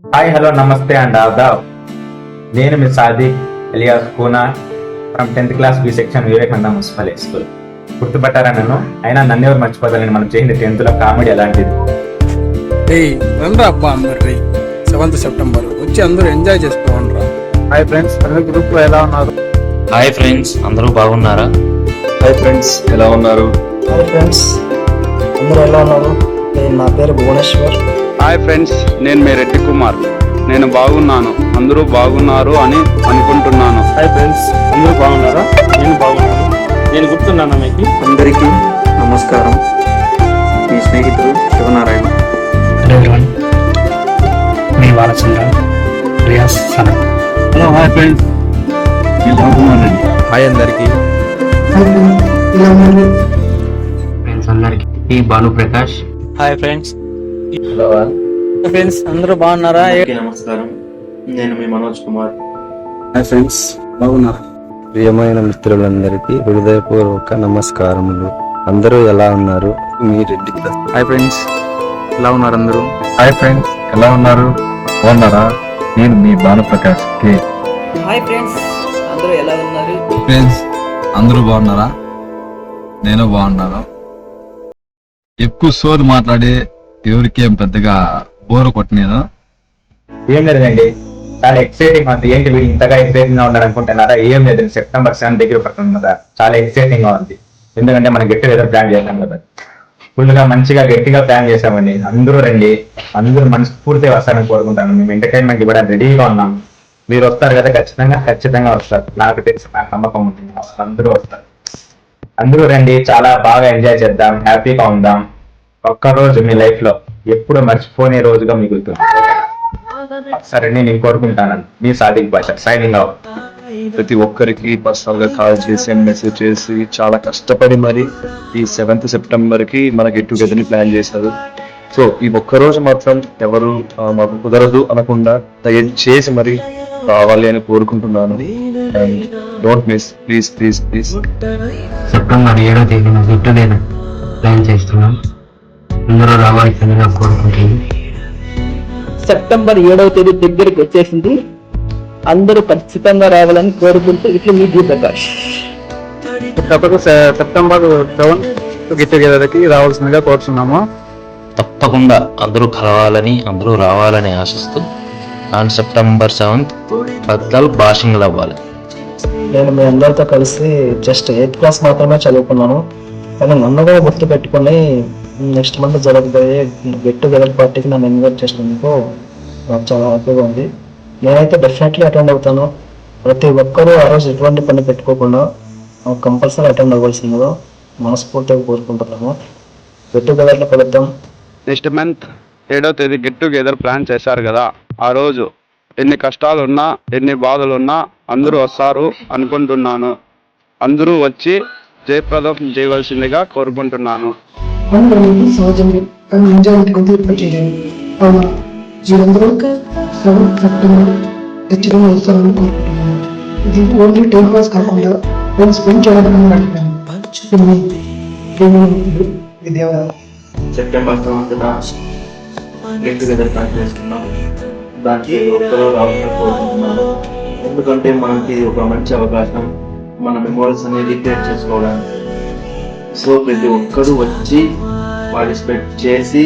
Hi hello నమస్తే and ఆదాబ్. నేను మీ Sadiq Elias Poona from 10th class B section Vivekananda municipal high school. గుర్తుపట్టారా నన్ను? అయినా నన్ను ఎవరు మర్చిపోతారని మనం చేసింది 10th లో కామెడీ అలాంటిది. రండి అబ్బా అందరు 7th సెప్టెంబర్ వచ్చి అందరూ ఎంజాయ్ చేసుకోండి రా. హాయ్ ఫ్రెండ్స్, అందరూ గ్రూప్ లో ఎలా ఉన్నారు? హాయ్ ఫ్రెండ్స్, అందరూ బాగున్నారా? హాయ్ ఫ్రెండ్స్, ఎలా ఉన్నారు? హాయ్ ఫ్రెండ్స్, అందరూ ఎలా ఉన్నారు? నా పేరు భువనేశ్వర్. హాయ్ ఫ్రెండ్స్, నేను మీ రెడ్డి కుమార్. నేను బాగున్నాను, అందరూ బాగున్నారు అని అనుకుంటున్నాను. హాయ్ ఫ్రెండ్స్, అందరూ బాగున్నారా? నేను బాగున్నాను. నేను గుర్తున్నాను మీకు. అందరికీ నమస్కారం. మీ స్నేహితుడు శివనారాయణ. హలో ఎవరివన్, మీ Balachandra Riyas Sanath. Hello hi friends, మీరు బాగున్నారండి? హాయ్ అందరికి. ఫ్రెండ్స్ అందరికి ఈ Bhanu Prakash. Hi friends. Hello friends, అందరూ బాగున్నారా? అందరికీ నమస్కారం, నేను మీ మనోజ్ కుమార్. హాయ్ ఫ్రెండ్స్, బాగున్నారా? ప్రియమైన మిత్రులందరికీ హృదయపూర్వక నమస్కారములు. అందరూ ఎలా ఉన్నారు? మీ రెడ్డి. హాయ్ ఫ్రెండ్స్, ఎలా ఉన్నారు అందరూ? హాయ్ ఫ్రెండ్స్, ఎలా ఉన్నారు? బాగున్నారా? నేను మీ భానుప్రకాష్ కే. హాయ్ ఫ్రెండ్స్, అందరూ ఎలా ఉన్నారు? ఫ్రెండ్స్, అందరూ బాగున్నారా? నేను బాగున్నాను. ఎక్కువ సోది మాట్లాడి ఎవరికేం పెద్దగా బోరు కొట్టలేదు. ఏం లేదండి, చాలా ఎక్సైటింగ్ ఉంది. ఏంటి వీళ్ళు ఇంతగా ఎక్సైటింగ్ గా ఉన్నారు అనుకుంటున్నారా? ఏం లేదు, సెప్టెంబర్ 7 దగ్గర పడుతుంది కదా, చాలా ఎక్సైటింగ్ గా ఉంది. ఎందుకంటే మనం గట్టి ఏదో ప్లాన్ చేసాం కదా, ఫుల్ గా మంచిగా గట్టిగా ప్లాన్ చేసామండి. అందరూ రండి, అందరూ మనస్ఫూర్తిగా వస్తారని కోరుకుంటాను. మేము ఎంటర్టైన్మెంట్ ఇవ్వడానికి రెడీగా ఉన్నాం. మీరు వస్తారు కదా, ఖచ్చితంగా వస్తారు. నాకు తెలిసి నాకు నమ్మకం ఉంది, అందరూ వస్తారు. అందరూ రండి, చాలా బాగా ఎంజాయ్ చేద్దాం, హ్యాపీగా ఉందాం. ఒక్కరోజు మీ లైఫ్ లో ఎప్పుడు మర్చిపోనే రోజుగా మిగులుతుంది. సరే, నేను కోరుకుంటాను. మీ సాదిక్ భాష సైనింగ్ అవుట్. ప్రతి ఒక్కరికి పర్సనల్ గా కాల్ చేసి మెసేజ్ చేసి చాలా కష్టపడి మరి ఈ 7th సెప్టెంబర్ కి మన గెట్ టుగెదర్ ని ప్లాన్ చేశారు. సో ఈ ఒక్కరోజు మాత్రం ఎవరు మాకు కుదరదు అనకుండా దయచేసి మరి రావాలి అని కోరుకుంటున్నాను. And don't miss, please please please. September 7వ తేదీన గెట్ టుగెదర్ ప్లాన్ చేస్తున్నాం. అందరూ రావాల్సిందిగా కోరుకుంటున్నాం. సెప్టెంబర్ 7వ తేదీ దగ్గరికి వచ్చేసింది. అందరూ ఖచ్చితంగా రావాలని కోరుకుంటూ ఇట్లా మీ జీ ప్రకాష్. తప్పక సెప్టెంబర్ 7 గెట్ టుగెదర్ కి రావాల్సిందిగా కోరుతున్నాము. తప్పకుండా అందరూ కలవాలని, అందరూ రావాలని ఆశిస్తూ ఆన్ సెప్టెంబర్ 7 పెద్దలు భాషింగ్లు అవ్వాలి. నేను మీ అందరితో కలిసి జస్ట్ 8th క్లాస్ మాత్రమే చదువుకున్నాను, కానీ నన్ను కూడా గుర్తు పెట్టుకుని నెక్స్ట్ మంత్ జరగబోయే గెట్ టుగెదర్ పార్టీకి నన్ను ఇన్వైట్ చేసినందుకు నాకు చాలా హ్యాపీగా ఉంది. నేనైతే డెఫినెట్లీ అటెండ్ అవుతాను. ప్రతి ఒక్కరూ ఆ రోజు ఎటువంటి పని పెట్టుకోకుండా కంపల్సరీ అటెండ్ అవ్వాల్సిందిగా మనస్ఫూర్తిగా కోరుకుంటున్నాము. గెట్ టుగెదర్లో కలుద్దాం. నెక్స్ట్ మంత్ 7వ తేదీ గెట్ టుగెదర్ ప్లాన్ చేశారు కదా, ఆ రోజు ఎన్ని కష్టాలున్నా ఎన్ని బాధలున్నా అందరూ వస్తారు అనుకుంటున్నాను. అందరూ వచ్చి జయప్రదం చేయవలసిందిగా కోరుకుంటున్నాను. అందరికీ సహజంగా కానీ నిజానికి ఏర్పాటు చేయాలి. అవునా, మీరందరూ 7th సెప్టెంబర్ ఖచ్చితంగా వస్తారని కోరుకుంటున్నాను. ఇది ఓన్లీ టైం పాస్ కాకుండా నేను స్పెండ్ చేయాలని అడిగాను. విద్యావాదాలు. సెప్టెంబర్ 7న గెట్ టుగెదర్ ప్లాన్ చేస్తున్నాం. దానికి ఒక్కరూ రావాలని కోరుకుంటున్నాను. ఎందుకంటే మనకి ఒక మంచి అవకాశం మన మెమోరీస్ అనేది క్రియేట్ చేసుకోవడానికి. సో ప్రతి ఒక్కరూ వచ్చి పార్టిసిపేట్ చేసి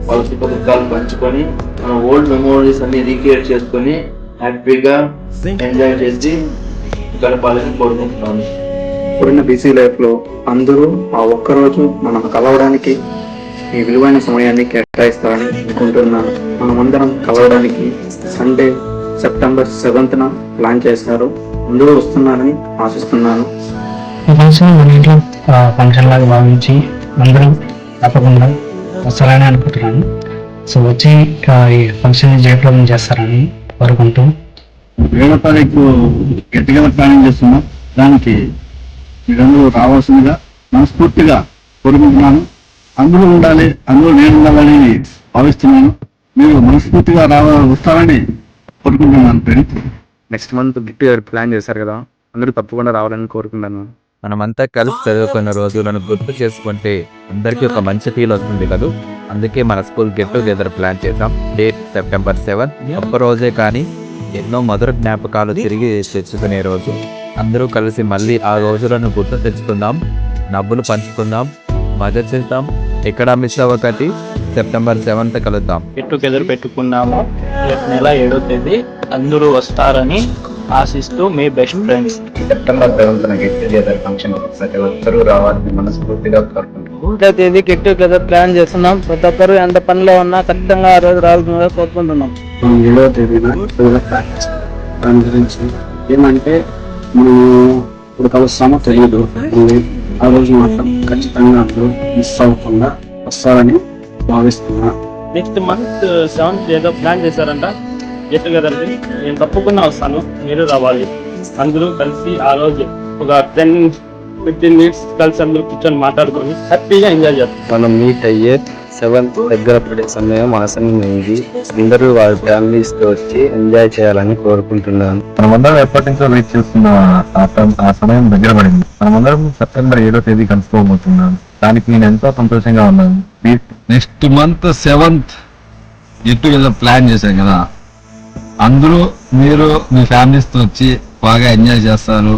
వాళ్ళ సుఖ దుఃఖాలు పంచుకొని మన ఓల్డ్ మెమోరీస్ అన్ని రీక్రియేట్ చేసుకొని హ్యాపీగా ఎంజాయ్ చేసి గడపాలని కోరుకుంటున్నాను. ఇప్పుడున్న బిజీ లైఫ్లో అందరూ ఆ ఒక్కరోజు మనం కలవడానికి ఈ విలువైన సమయాన్ని కేటాయిస్తారని అనుకుంటున్నాను. మనమందరం కలవడానికి సండే సెప్టెంబర్ 7న ప్లాన్ చేశారు. అందరూ వస్తున్నారని ఆశిస్తున్నాను. ఈ ఫంక్షన్ మన ఇంట్లో ఫంక్షన్ లాగా భావించి అందరూ తప్పకుండా వస్తారని అనుకుంటున్నాను. సో వచ్చి ఈ ఫంక్షన్ జయప్రదం చేస్తారని కోరుకుంటూ 7వ తారీఖు గెట్ టుగెదర్ ప్లానింగ్ చేస్తున్నాం. దానికి మీరందరూ రావాల్సిందిగా మనస్ఫూర్తిగా కోరుకుంటున్నాను. అందరూ ఉండాలి, అందరూ నేను ఉండాలని భావిస్తున్నాను. మీరు మనస్ఫూర్తిగా వస్తారని కోరుకుంటున్నాను. Friends, next month get together plan చేశారు కదా, అందరూ తప్పకుండా రావాలని కోరుకుంటున్నాను. మనమంతా కలిసి చదువుకున్న రోజులను గుర్తు చేసుకుంటే అందరికీ ఒక మంచి ఫీల్ వస్తుంది కదా. అందుకే మన స్కూల్ గెట్ టుగెదర్ ప్లాన్ చేసాం. Date September 7. ఒక్క రోజే కానీ ఎన్నో మధుర జ్ఞాపకాలు తిరిగి తెచ్చుకునే రోజు. అందరూ కలిసి మళ్ళీ ఆ రోజులను గుర్తు తెచ్చుకుందాం, నవ్వులు పంచుకుందాం, మజా చేద్దాం. ఎక్కడ మిస్ అవ్వకండి. సెప్టెంబర్ 7th కలుద్దాం. గెట్ టుగెదర్ పెట్టుకున్నాము. రేపు నెల 7వ తేదీ అందరూ వస్తారని ఆశిస్తూ మీ best friends. September 7th get together function ప్రతి ఒక్కరూ రావాలని మనస్ఫూర్తిగా కోరుకుంటున్నాం. 1వ తేదీ గెట్ టుగెదర్ ప్లాన్ చేస్తున్నాం. ప్రతి ఒక్కరు ఎంత పనిలో ఉన్నా ఖచ్చితంగా ఆ రోజు రావాల్సిందిగా కోరుకుంటున్నాం. 7వ తేదీన ప్లాన్ చేస్తాం. దాని గురించి ఏమంటే మనం ఇప్పుడు కలుస్తామో తెలియదు. ఆ రోజు మాత్రం ఖచ్చితంగా అందరూ మిస్ అవ్వకుండా వస్తారని భావిస్తున్నా. నెక్స్ట్ మంత్ 7th ఏదో ప్లాన్ చేశారంట గెట్ టుగెదర్కి. నేను తప్పకుండా వస్తాను, మీరు రావాలి. అందరూ కలిసి ఆ రోజు ఒక 10-15 minutes కలిసి అందరూ కూర్చొని మాట్లాడుకొని హ్యాపీగా ఎంజాయ్ చేస్తాం. మనం మీట్ అయ్యే 7th దగ్గర పడే సమయం ఆసన్నమైంది. అందరూ వారి ఫ్యామిలీస్ తో వచ్చి ఎంజాయ్ చేయాలని కోరుకుంటున్నాను. మనమందరం ఎప్పటి నుంచో వెయిట్ చేస్తున్న ఆ సమయం దగ్గర పడింది. మనమందరం సెప్టెంబర్ 7వ తేదీ కలుసుకోబోతున్నాం. దానికి నేను ఎంతో సంతోషంగా ఉన్నాను. Next month 7th get together plan చేశాం కదా. అందరూ మీరు మీ ఫ్యామిలీస్ తో వచ్చి బాగా ఎంజాయ్ చేస్తారు,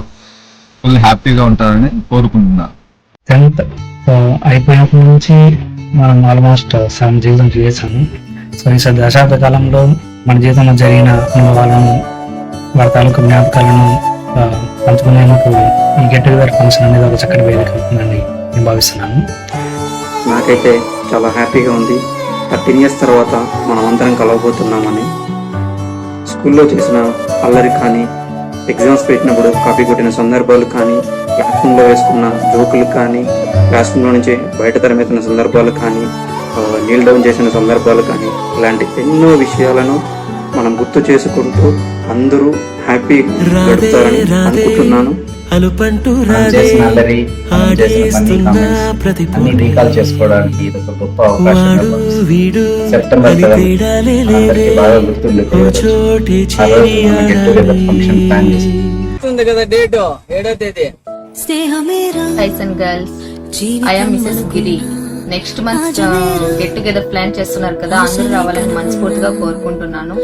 ఫుల్ హ్యాపీగా ఉంటారని కోరుకుంటున్నాను. 10th అయిపోయినప్పటి నుంచి మనం ఆల్మోస్ట్ 7 జీవితం చేసాము. సో ఈ దశాబ్ద కాలంలో మన జీవితంలో జరిగిన అనుభవాలను, వారి తాలూకు జ్ఞాపకాలను పంచుకునేందుకు ఈ గెట్ టుగెదర్ ఫంక్షన్ అనేది ఒక చక్కటి వేదిక అవుతుందని నేను భావిస్తున్నాను. నాకైతే చాలా హ్యాపీగా ఉంది. 13 years తర్వాత మనం అందరం కలవబోతున్నామని. స్కూల్లో చేసిన అల్లరి కానీ, ఎగ్జామ్స్ పెట్టినప్పుడు కాపీ కొట్టిన సందర్భాలు కానీ, క్లాస్ రూమ్లో వేసుకున్న జోకులు కానీ, క్లాస్ రూమ్లో నుంచి బయట తరమెత్తిన సందర్భాలు కానీ, నీల్ డౌన్ చేసిన సందర్భాలు కానీ, ఇలాంటి ఎన్నో విషయాలను మనం గుర్తు చేసుకుంటూ అందరూ హ్యాపీ గడుపుతారని అనుకుంటున్నాను. మనం చేసిన అల్లరి, మనం చేసిన ఫన్నీ కామెంట్స్ అన్ని రీకాల్ చేసుకోవడానికి ఇది ఒక గొప్ప అవకాశం. సెప్టెంబర్ 7 అందరికీ బాగా గుర్తుండిపోవచ్చు. ఆ రోజు మనం గెట్ టుగెదర్ ఫంక్షన్ ప్లాన్ చేస్తాం. కదా డేట్ 7వ తేదీ. Guys and girls, I am Mrs. Giri. Next month get together plan చేస్తున్నారు కదా, అందరూ రావాలని మనస్ఫూర్తిగా కోరుకుంటున్నాను.